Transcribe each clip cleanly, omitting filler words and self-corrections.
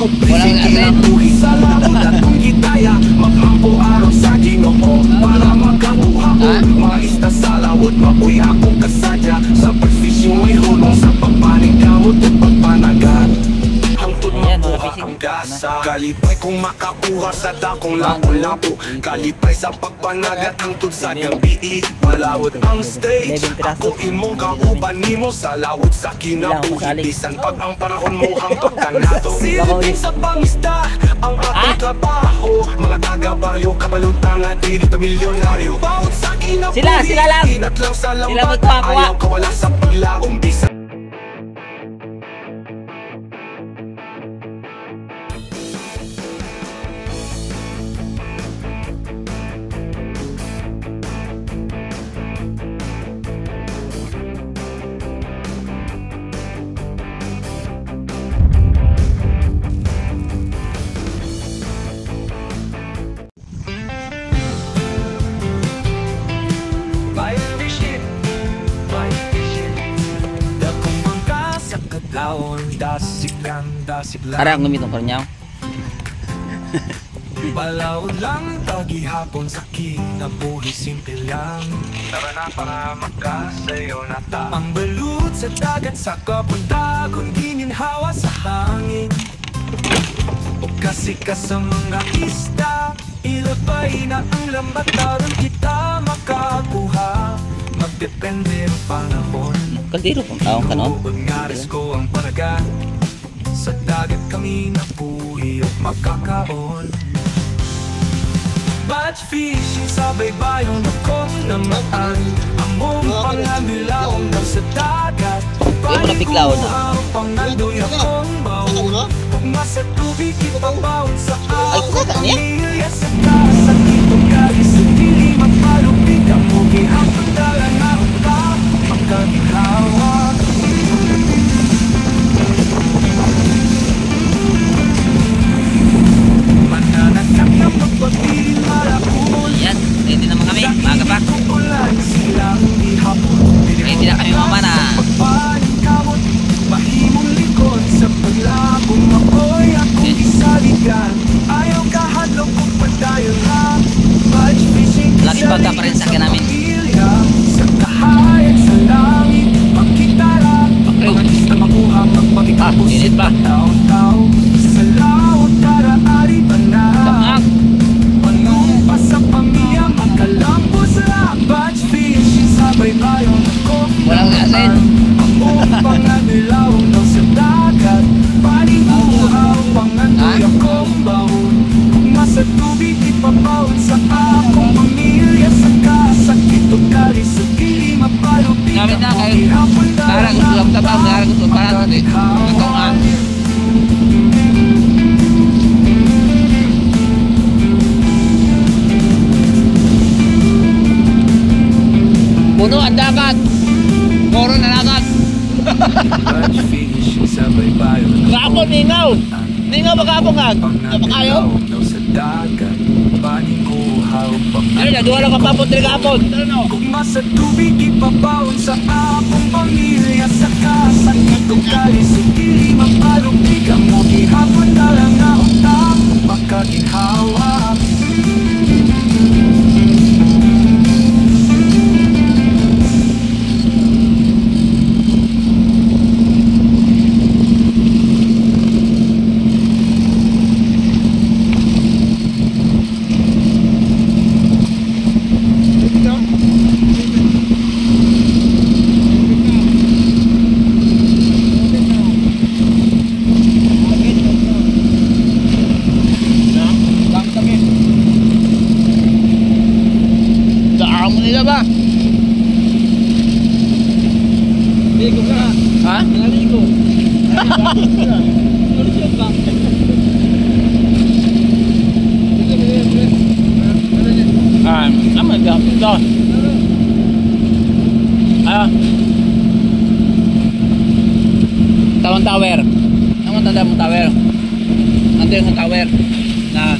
Walang asin. Sa lawot at kung gitaya, mag-ampo araw sa Ginoo para magkabuhaon. Mga isda sa lawot, mabuhay akong kasadya. Sa pag-fishing may hulong sa pagpaning kamot at pagpanagat. Hangtod makuha ang gasa, kalipay kung makakuha sa dakong lapo-lapo. Kalipay sa pagpanagat hangtod sa gabi. Malawot ang stage, ako imong kauban nimo sa lawot sa kinabuhi. Bisan pag ang panahon mo hangtod ka nato. Silipin sa pangisda ang ating trabaho. Mga taga-baryo, kabalutan at hindi pa milyonaryo. Bawat sa kinabuhi, sila lang. inat lang sa lambat. Magpakuha. Ayaw kawala sa paglaong bisan. Ara ang gumitong karnyaw. Balaw lang tagihapon sa kinabuhi, simple lang. Tara na para magkasayo na ta. Ang balut sa dagat sa kapuntagon, gininhawa sa hangin. O kasi ka sa mga isda, ilabay na ang lambat taron kita makakuha. Magdepende ang panahon. Kaldero pang taong kanon. Ngaris ko ang paraga. Sa dagat kami nabuhi at magkakaon. Batch fishing sa baybayon akong namaan. Among panganilaong lang sa dagat. Paniguhaw pangandoy akong baon. Pagma sa tubig ipabawon sa akong pamilya. Sa kasang ito kari sa dili magpalupig. Ang gihapon dala na upa magkagihawa. Yan, ready naman kami, maaga pa. Ready na kami mama na. Lagi pagka pa rin sa akin namin. Init pa. Tamak. Walang asin. Sa tubig ipabawon sa akong pamilya. Sa kasakit o kari sa dili mapalupig. Gamit na kayo. Parang ulam tabang, parang ito parang ito. Ito nga. Puno ang dagat. Puro na dagat. Kapon, ningaw. Ningaw magkapong nga. Kapag kayo? Ano na, duwa lang kapapon, trigapon. Kung sa tubig ipabawon sa akong pamilya. Sa kasakit o kari sa dili mapalupig. Ang gihapon na lang na utak makaginhawa. Ba? Ligo ka. Ha? Naligo. Aman daw. Ito. Tawang tower. Ang tanda mo tower. Nandiyan ang tower. Na.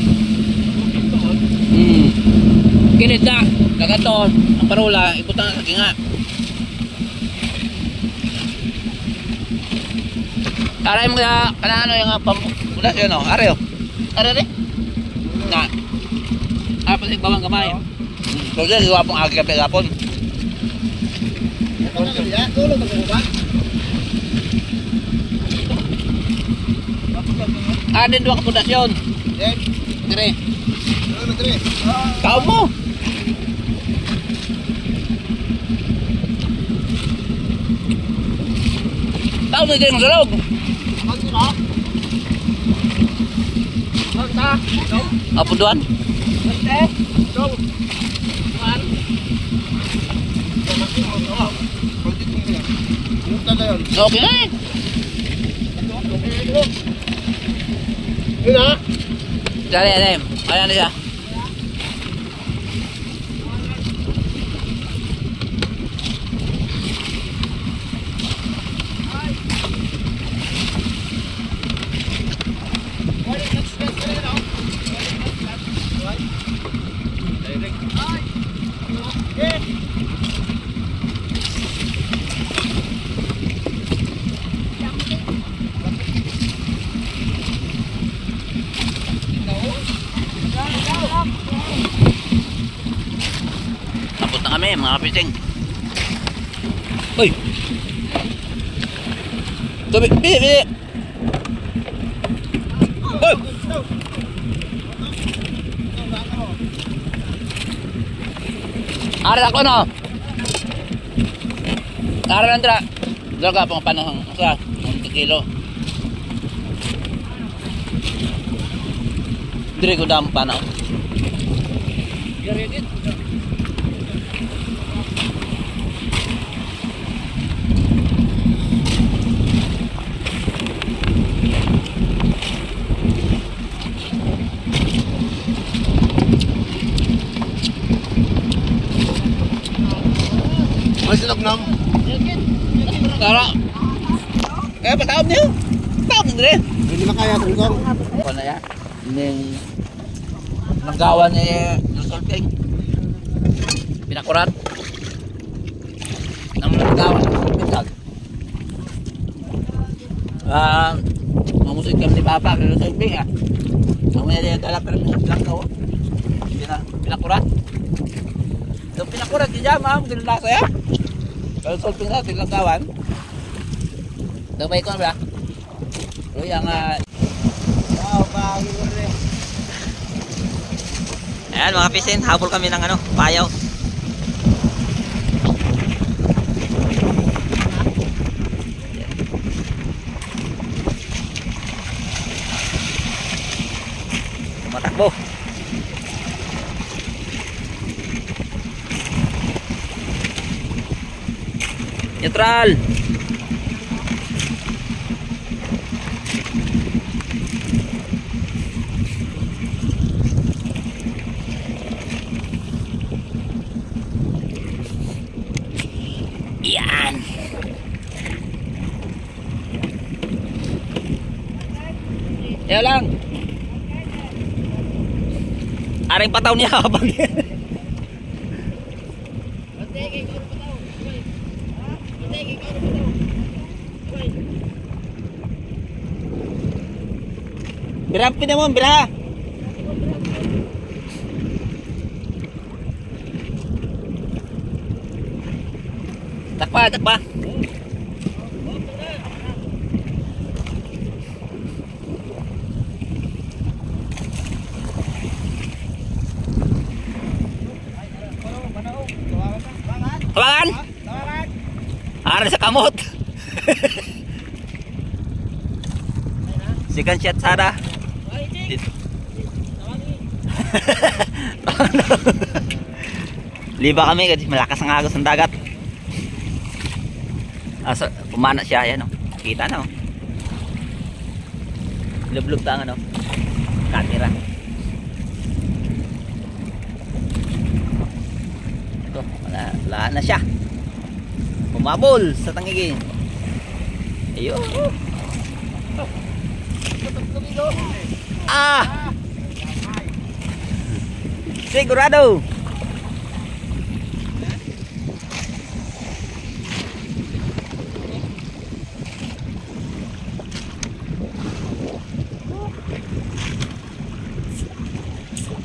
Kinit na. Kagaton. Ang parola. Ikutan na sa kinga. Aray mo kaya ano yung Pundasyon o, are o. Are rin. Na. Apa sing bawang kamay. Kasi gawa pong agi kape gapon. Adin dua ka pundasyon. Dire. Kau mo. Tao na din sa loob. Apa duan? Okay na eh. Dali, dali. Ayan na siya. Tapos na kami mga kapising. Uy! Tubi! Bili! Bili! Uy! Aral ako no! Aral lang dira! Dira pang panahon sa 1 kilo. Diri ko dam panahon. Sinog nam. Tara. Patawag niyo. Patawag niyo rin. Hindi makaya tungkong. Ako na yan. Yung nanggawa ni Lusolting. Pinakurat. Ang nanggawa ni Lusolting. Mamusik kami ni Papa kay Lusolting ah. Ang may dala pero lang ko. Pinakurat. Yung pinakurat di dyan ma'am. Dinulasa ya. Kalau solving natin lang kawan. Damay ko na ba? Pero yung Ayan mga pisin, habol kami ng ano, payaw. Tumatakbo. Neutral. Yan. Yan lang. Aring pataw niya habang Birampin na mo, biraha. Takpa, takpa. Hawakan. Ara sa kamot. Second shot sada. Liba kami kasi malakas ang agos ng dagat. So, pumana siya yan, no? Kita na, no? Lublog ta ang ano, camera. Ito, wala na siya. Pumabol sa tangigin. Ayun. Ah! Sigurado.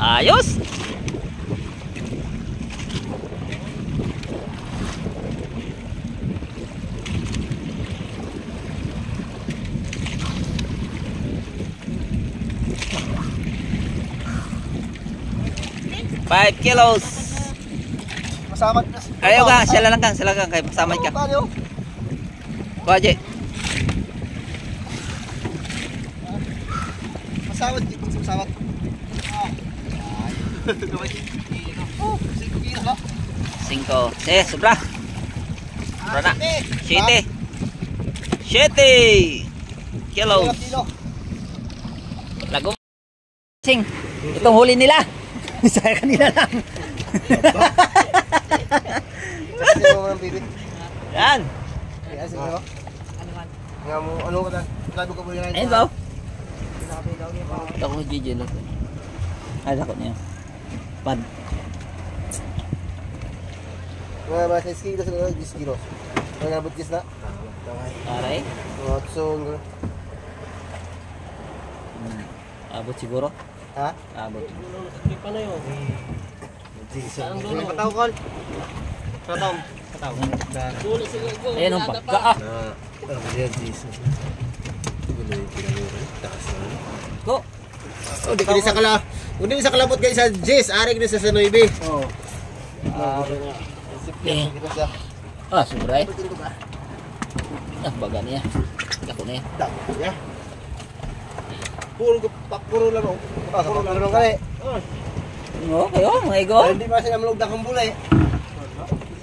Ayos. Five kilos. Masamat na. Ayaw ka, sila lang kang kay pasamay ka. Kuha, Masawat dito, masawat. Oh, 5 kilo ba? 5. Sobra. Sobra na. 7. 7 kilos. Kilo. Lago. Sing, itong huli nila. Saya kanila lang. Kasi mo ng bibig. Yan. Ay, sige mo. Nga mo, ano ka na? Lalo ka mo yun. Ayun ba? Ako GJ lang. Ay, lakot niya. Pad. Mga mga 6 kilos na 10 kilos. Mga nabot kis na. Aray. Mga tsong. Abot siguro. Ha? Abot. May pataw kol. Pataw. Ayan ang pagka. Ayan, Jesus. Ko. Oh, di kini sa kala. Udi sa kalabot guys sa Jess, ari kini sa Sanoybe. Oh. Ah, sobra eh. Ah, baga niya. Ako na yan. Ya. Puro lang oh. Puro lang kali. Okay, oh, mga igo. Hindi pa sila malog dakong bulay.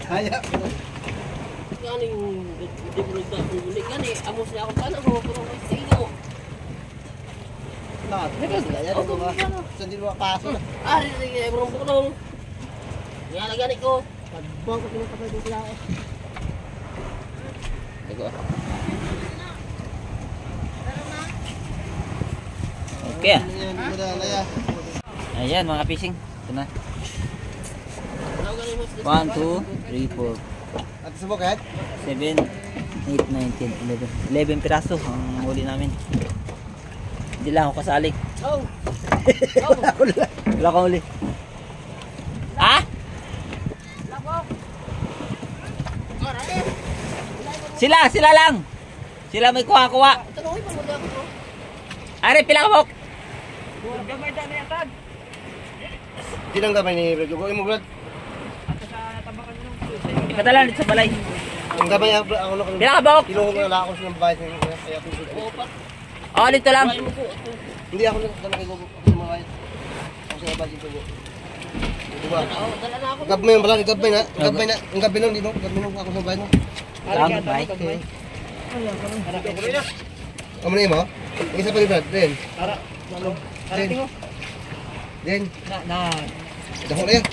Haya. Kaning di mo nagda ko buli kani amos niya ako kana ko pero may sigo. Lahat. Kaya dito ba? Sa di ba kaso na. Ari ni bro bulong. Nga gani ko. Pagbang ko pinapatay ko sila eh. Igo. Okay. Ayan mga fishing. Ito na. 1, 2, 3, 4, At sa bukat? 7, 8, 9, 10, 11. 11 piraso ang huli namin. Hindi lang ako kasali. Oh. Wala kang huli. Ha? Sila lang. Sila may kuha-kuha. Tanungin mo muna ako. Are, pila ka bok? Gamay dami atad. Tinang gamay ni Rodrigo mo brad. Ikatalan dito sa balay. Ang gamay ako na Pila ka bok? kilo ko na ako sa bahay sa kaya ko. Oh, dito lang. Hindi ako na kay Gogo sa mga bahay. Ako sa bahay ko. Diba? Dala na ako. Gabay yung balay, gabay na. Ang gabay nung dito, gabay nung ako sa bahay no. Salamat, bay. Amo na mo? Isa pa ni Brad, Den. Den. Den. Na. Dako na yan.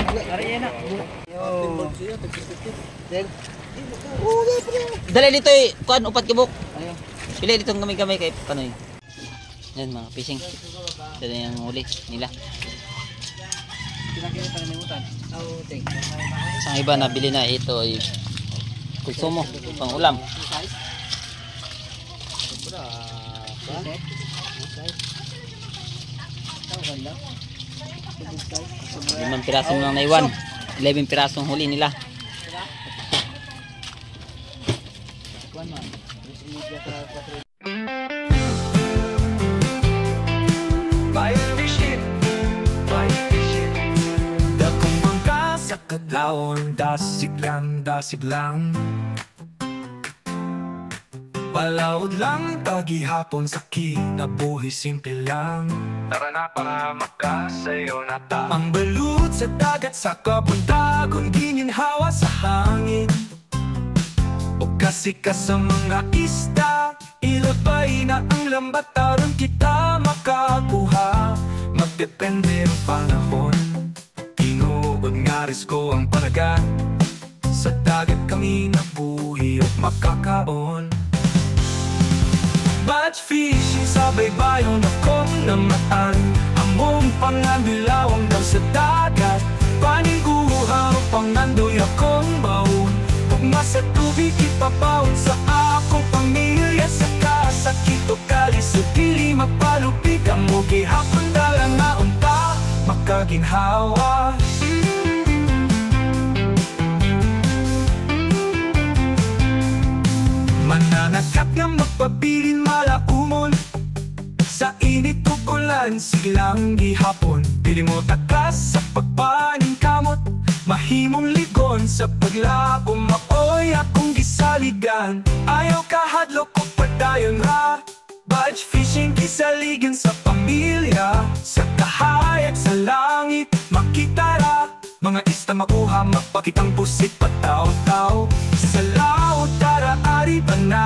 Ari yan na. Den. Dali dito eh. Kuan, upat kibok. Pili dito ang gamay-gamay kay Panoy. Yan mga fishing. Ito na yung huli nila. Isang iba na bili na ito ay konsumo, pang ulam. Limang piraso lang naiwan. 11 pirasong huli nila. Dakong bangka sa kadlawon, dasig lang. Palawod lang, tagihapon sa kinabuhi, simple lang. Tara na para makasayo na ta. Ang balut sa dagat, sa kabundagon, gininhawa sa hangin. O kasi ka sa mga isda, ilabay na ang lambat, aron kita makakuha. Magdepende ang panahon, tinuod nga risko ang panagat. Sa dagat kami nabuhi at makakaon. Batch fishing sa baybayon akong namataan. Among panganbilawang daw sa dagat, paningguha o pangandoy akong baon. Pugma sa tubig ipapaon sa akong pamilya, sa kasakit o kalis o dilim mapalupig ang mo gihapon dalang nga unta makaginhawa. Mananakap nga magpabilin malaumon sa init tukulan silang gihapon. Pili mo takas sa pagpaning kamot, mahimong ligon sa paglabong maoy akong gisaligan. Ayaw kahadlok o padayon ra, badge fishing kisaligan sa pamilya. Sa kahayag sa langit makitara, mga ista makuha mapakitang pusit pataw-taw. Sa laot tara ari ba na,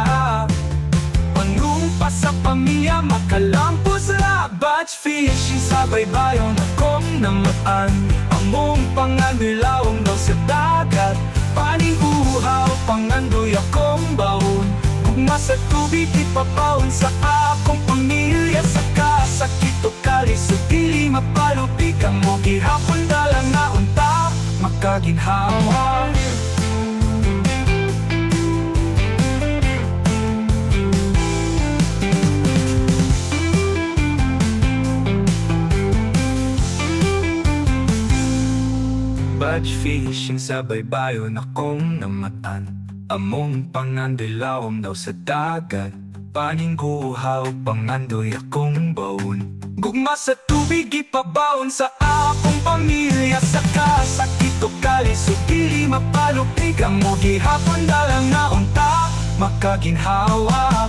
pangumpa sa pamilya makalampos ra. Batch fishing sa baybayon akong namaan, among panganilawang daw sa dagat. Paning uhaw pangandoy akong baon, gugma sa tubig ipapawon sa akong pamilya. Sa kasakit o kalis o dili mapalupig ang mo gihapon dalang na unta makaginhawa. Batch fishing sa baybayon akong namatan, among pangandilawom daw sa dagat. Paning guhaw pangandoy akong baon, gugma sa tubig ipabaon sa akong pamilya. Sa kasakit o kalis o dili mapalupig ang mo gihapon dalang na unta makaginhawa.